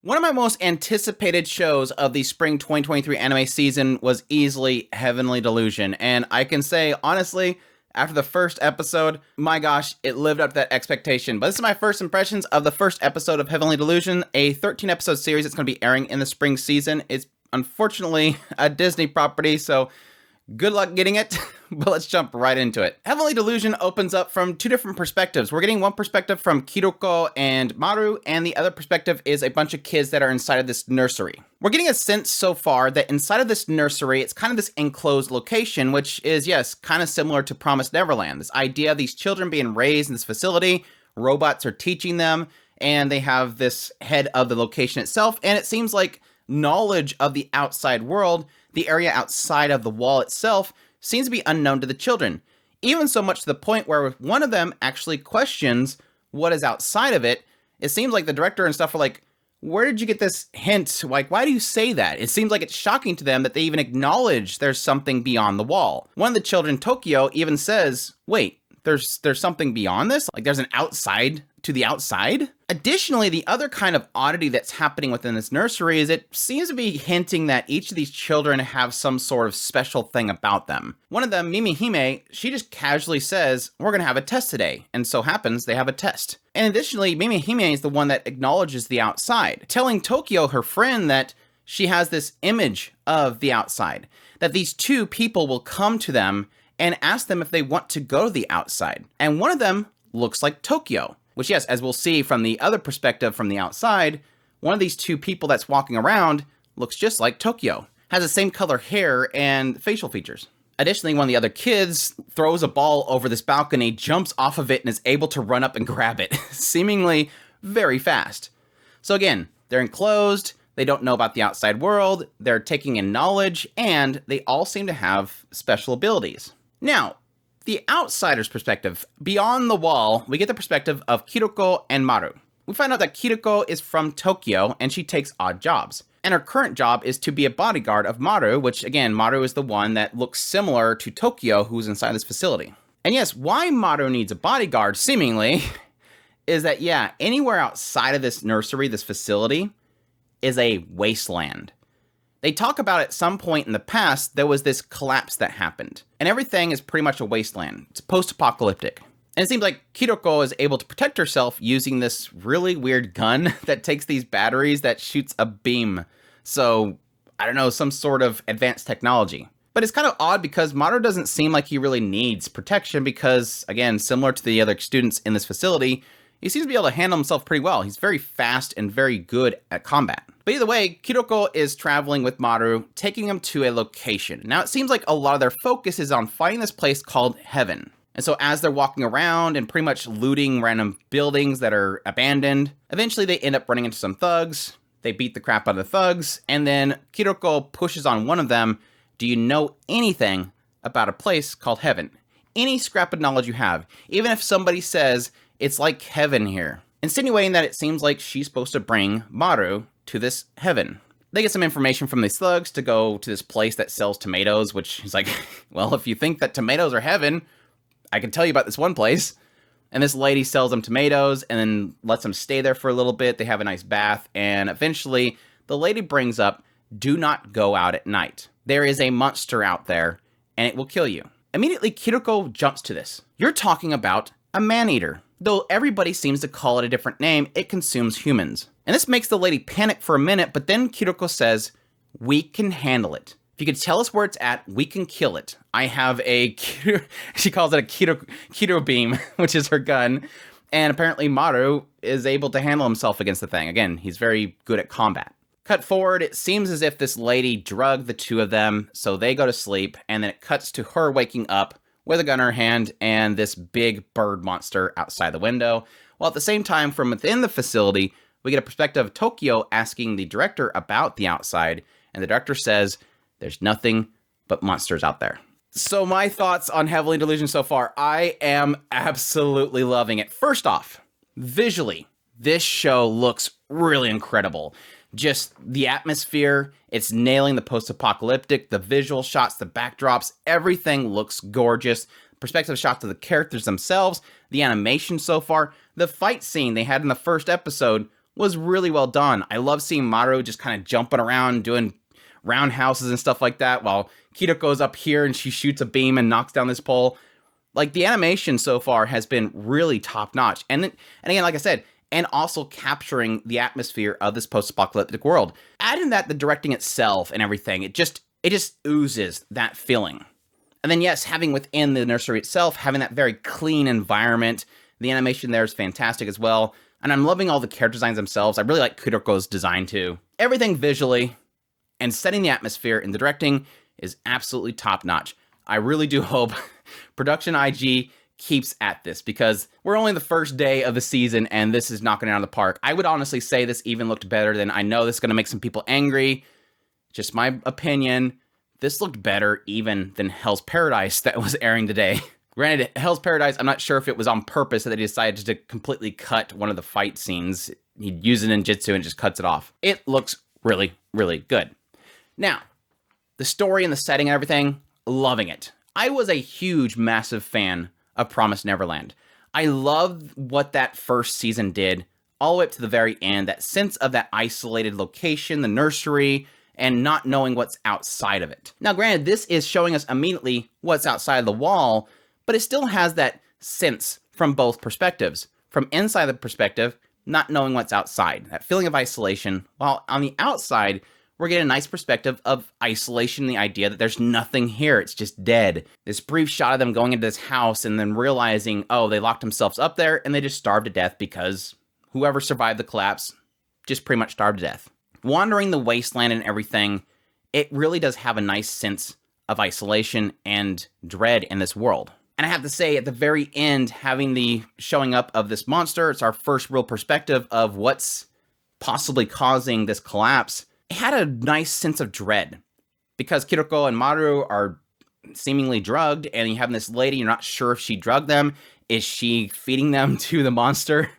One of my most anticipated shows of the spring 2023 anime season was easily Heavenly Delusion, and I can say, honestly, after the first episode, my gosh, it lived up to that expectation. But this is my first impressions of the first episode of Heavenly Delusion, a 13-episode series that's going to be airing in the spring season. It's unfortunately a Disney property, so good luck getting it, but let's jump right into it. Heavenly Delusion opens up from two different perspectives. We're getting one perspective from Kiroko and Maru, and the other perspective is a bunch of kids that are inside of this nursery. We're getting a sense so far that inside of this nursery, it's kind of this enclosed location, which is, yes, kind of similar to Promised Neverland. This idea of these children being raised in this facility, robots are teaching them, and they have this head of the location itself, and it seems like knowledge of the outside world, the area outside of the wall itself, seems to be unknown to the children. Even so much to the point where one of them actually questions what is outside of it. It seems like the director and stuff are like, where did you get this hint? Like, why do you say that? It seems like it's shocking to them that they even acknowledge there's something beyond the wall. One of the children, Tokyo, even says, wait, there's something beyond this? Like there's an outside to the outside? Additionally, the other kind of oddity that's happening within this nursery is it seems to be hinting that each of these children have some sort of special thing about them. One of them, Mimihime, she just casually says, we're gonna have a test today. And so happens they have a test. And additionally, Mimihime is the one that acknowledges the outside, telling Tokyo, her friend, that she has this image of the outside, that these two people will come to them and ask them if they want to go to the outside. And one of them looks like Tokyo. Which, yes, as we'll see from the other perspective from the outside, one of these two people that's walking around looks just like Tokyo. Has the same color hair and facial features. Additionally, one of the other kids throws a ball over this balcony, jumps off of it, and is able to run up and grab it, seemingly very fast. So again, they're enclosed, they don't know about the outside world, they're taking in knowledge, and they all seem to have special abilities. Now, the outsider's perspective, beyond the wall, we get the perspective of Kiroko and Maru. We find out that Kiroko is from Tokyo and she takes odd jobs. And her current job is to be a bodyguard of Maru, which again, Maru is the one that looks similar to Tokyo who's inside this facility. And yes, why Maru needs a bodyguard, seemingly, is that, yeah, anywhere outside of this nursery, this facility, is a wasteland. They talk about at some point in the past, there was this collapse that happened. And everything is pretty much a wasteland. It's post-apocalyptic. And it seems like Kiroko is able to protect herself using this really weird gun that takes these batteries that shoots a beam. So, I don't know, some sort of advanced technology. But it's kind of odd because Maru doesn't seem like he really needs protection because, again, similar to the other students in this facility, he seems to be able to handle himself pretty well. He's very fast and very good at combat. But either way, Kiroko is traveling with Maru, taking him to a location. Now, it seems like a lot of their focus is on finding this place called Heaven. And so as they're walking around and pretty much looting random buildings that are abandoned, eventually they end up running into some thugs. They beat the crap out of the thugs, and then Kiroko pushes on one of them, do you know anything about a place called Heaven? Any scrap of knowledge you have, even if somebody says, it's like heaven here. Insinuating that it seems like she's supposed to bring Maru to this heaven. They get some information from these thugs to go to this place that sells tomatoes, which is like, well, if you think that tomatoes are heaven, I can tell you about this one place. And this lady sells them tomatoes and then lets them stay there for a little bit. They have a nice bath. And eventually the lady brings up, do not go out at night. There is a monster out there and it will kill you. Immediately, Kiroko jumps to this. You're talking about a man-eater. Though everybody seems to call it a different name, it consumes humans. And this makes the lady panic for a minute, but then Kiroko says, we can handle it. If you could tell us where it's at, we can kill it. I have a, she calls it a keto beam, which is her gun. And apparently Maru is able to handle himself against the thing. Again, he's very good at combat. Cut forward, it seems as if this lady drugged the two of them, so they go to sleep, and then it cuts to her waking up with a gun in her hand and this big bird monster outside the window. While at the same time, from within the facility, we get a perspective of Tokyo asking the director about the outside, and the director says, there's nothing but monsters out there. So my thoughts on Heavenly Delusion so far, I am absolutely loving it. First off, visually, this show looks really incredible. Just the atmosphere, it's nailing the post-apocalyptic, the visual shots, the backdrops, everything looks gorgeous. Perspective shots of the characters themselves, the animation so far, the fight scene they had in the first episode was really well done. I love seeing Maru just kind of jumping around, doing roundhouses and stuff like that, while Kiruko's up here and she shoots a beam and knocks down this pole. Like, the animation so far has been really top-notch. And again, like I said, and also capturing the atmosphere of this post-apocalyptic world. Add in that the directing itself and everything, it just oozes that feeling. And then yes, having within the nursery itself, having that very clean environment. The animation there is fantastic as well. And I'm loving all the character designs themselves. I really like Kuroko's design too. Everything visually and setting the atmosphere in the directing is absolutely top-notch. I really do hope Production IG keeps at this, because we're only the first day of the season and this is knocking it out of the park. I would honestly say this even looked better than, I know this is going to make some people angry, just my opinion, this looked better even than Hell's Paradise that was airing today. Granted, Hell's Paradise, I'm not sure if it was on purpose that they decided to completely cut one of the fight scenes. He'd use a ninjutsu and just cuts it off. It looks really, really good. Now, the story and the setting and everything, loving it. I was a huge, massive fan of Promised Neverland. I love what that first season did, all the way up to the very end, that sense of that isolated location, the nursery, and not knowing what's outside of it. Now, granted, this is showing us immediately what's outside of the wall, but it still has that sense from both perspectives. From inside the perspective, not knowing what's outside, that feeling of isolation, while on the outside, we're getting a nice perspective of isolation, the idea that there's nothing here, it's just dead. This brief shot of them going into this house and then realizing, oh, they locked themselves up there and they just starved to death because whoever survived the collapse just pretty much starved to death. Wandering the wasteland and everything, it really does have a nice sense of isolation and dread in this world. And I have to say, at the very end, having the showing up of this monster, it's our first real perspective of what's possibly causing this collapse. It had a nice sense of dread, because Kiriko and Maru are seemingly drugged, and you have this lady, you're not sure if she drugged them. Is she feeding them to the monster?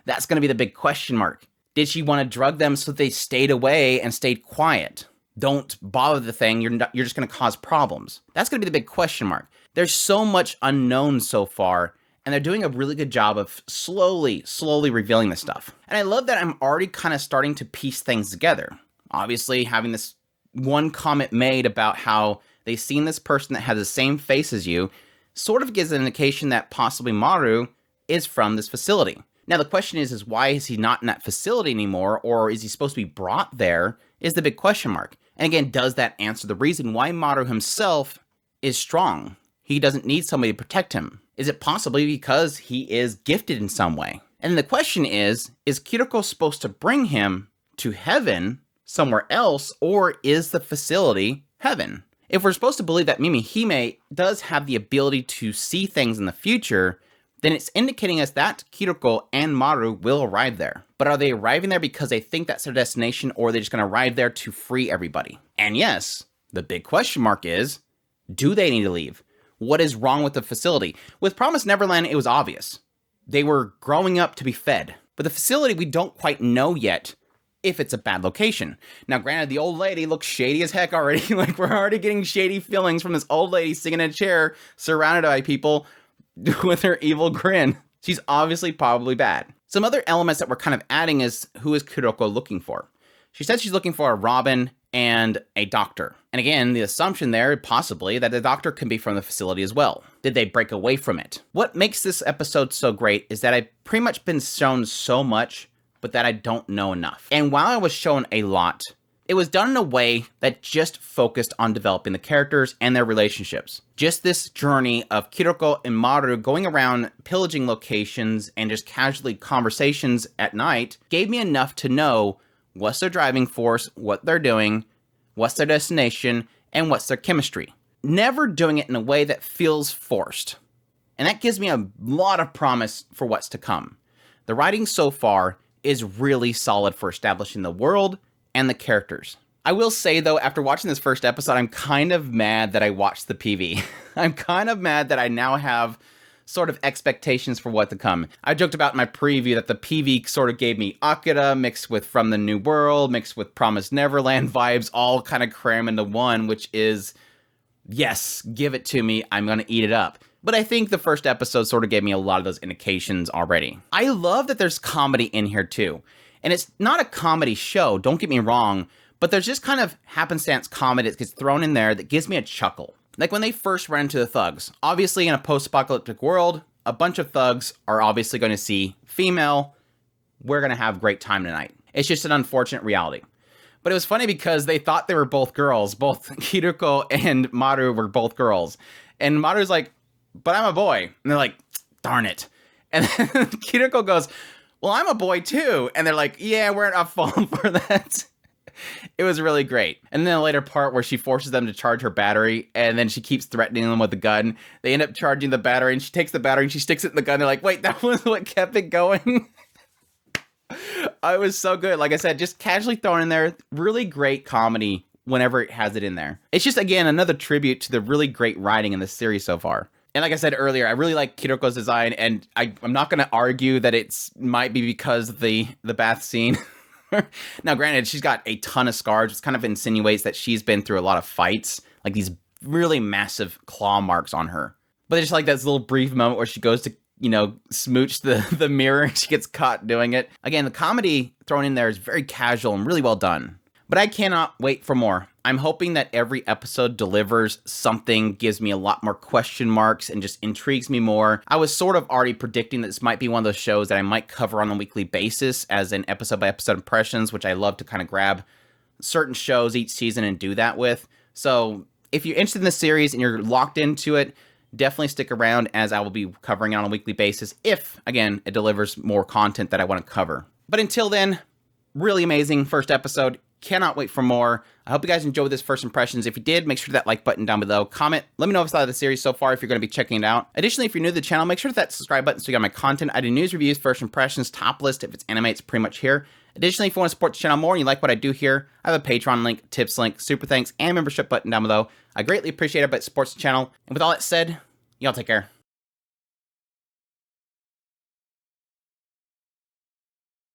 That's going to be the big question mark. Did she want to drug them so they stayed away and stayed quiet? Don't bother the thing, you're just going to cause problems. That's going to be the big question mark. There's so much unknown so far, and they're doing a really good job of slowly revealing this stuff. And I love that I'm already kind of starting to piece things together. Obviously, having this one comment made about how they've seen this person that has the same face as you sort of gives an indication that possibly Maru is from this facility. Now, the question is why is he not in that facility anymore, or is he supposed to be brought there, is the big question mark. And again, does that answer the reason why Maru himself is strong? He doesn't need somebody to protect him. Is it possibly because he is gifted in some way? And then the question is Kiriko supposed to bring him to heaven somewhere else, or is the facility heaven? If we're supposed to believe that Mimihime does have the ability to see things in the future, then it's indicating us that Kiriko and Maru will arrive there. But are they arriving there because they think that's their destination, or are they just going to arrive there to free everybody? And yes, the big question mark is, do they need to leave? What is wrong with the facility? With Promised Neverland, it was obvious. They were growing up to be fed. But the facility, we don't quite know yet if it's a bad location. Now, granted, the old lady looks shady as heck already. Like, we're already getting shady feelings from this old lady sitting in a chair surrounded by people with her evil grin. She's obviously probably bad. Some other elements that we're kind of adding is, who is Kuroko looking for? She said she's looking for a Robin and a doctor. And again, the assumption there, possibly, that the doctor can be from the facility as well. Did they break away from it? What makes this episode so great is that I've pretty much been shown so much, but that I don't know enough. And while I was shown a lot, it was done in a way that just focused on developing the characters and their relationships. Just this journey of Kiriko and Maru going around pillaging locations and just casually conversations at night gave me enough to know what's their driving force, what they're doing, what's their destination, and what's their chemistry. Never doing it in a way that feels forced. And that gives me a lot of promise for what's to come. The writing so far is really solid for establishing the world and the characters. I will say, though, after watching this first episode, I'm kind of mad that I watched the PV. I'm kind of mad that I now have sort of expectations for what to come. I joked about in my preview that the PV sort of gave me Akira mixed with From the New World, mixed with Promised Neverland vibes, all kind of cram into one, which is, yes, give it to me, I'm gonna eat it up. But I think the first episode sort of gave me a lot of those indications already. I love that there's comedy in here too. And it's not a comedy show, don't get me wrong, but there's just kind of happenstance comedy that gets thrown in there that gives me a chuckle. Like when they first run into the thugs. Obviously, in a post-apocalyptic world, a bunch of thugs are obviously going to see female. We're going to have a great time tonight. It's just an unfortunate reality. But it was funny because they thought they were both girls. Both Kiruko and Maru were both girls. And Maru's like, but I'm a boy. And they're like, darn it. And then Kiruko goes, well, I'm a boy too. And they're like, yeah, we're not falling for that. It was really great. And then a later part where she forces them to charge her battery, and then she keeps threatening them with the gun. They end up charging the battery, and she takes the battery and she sticks it in the gun. They're like, wait, that was what kept it going? It was so good. Like I said, just casually thrown in there. Really great comedy whenever it has it in there. It's just, again, another tribute to the really great writing in this series so far. And like I said earlier, I really like Kiroko's design, and I'm not going to argue that it's might be because of the bath scene. Now, granted, she's got a ton of scars, which kind of insinuates that she's been through a lot of fights, like these really massive claw marks on her. But it's just like that little brief moment where she goes to, smooch the mirror and she gets caught doing it. Again, the comedy thrown in there is very casual and really well done. But I cannot wait for more. I'm hoping that every episode delivers something, gives me a lot more question marks, and just intrigues me more. I was sort of already predicting that this might be one of those shows that I might cover on a weekly basis as an episode-by-episode impressions, which I love to kind of grab certain shows each season and do that with. So if you're interested in the series and you're locked into it, definitely stick around as I will be covering it on a weekly basis if, again, it delivers more content that I want to cover. But until then, really amazing first episode. Cannot wait for more. I hope you guys enjoyed this first impressions. If you did, make sure to hit that like button down below. Comment. Let me know if you thought of the series so far if you're going to be checking it out. Additionally, if you're new to the channel, make sure to hit that subscribe button so you got my content. I do news, reviews, first impressions, top list. If it's anime, it's pretty much here. Additionally, if you want to support the channel more and you like what I do here, I have a Patreon link, tips link, super thanks, and membership button down below. I greatly appreciate it, but it supports the channel. And with all that said, y'all take care.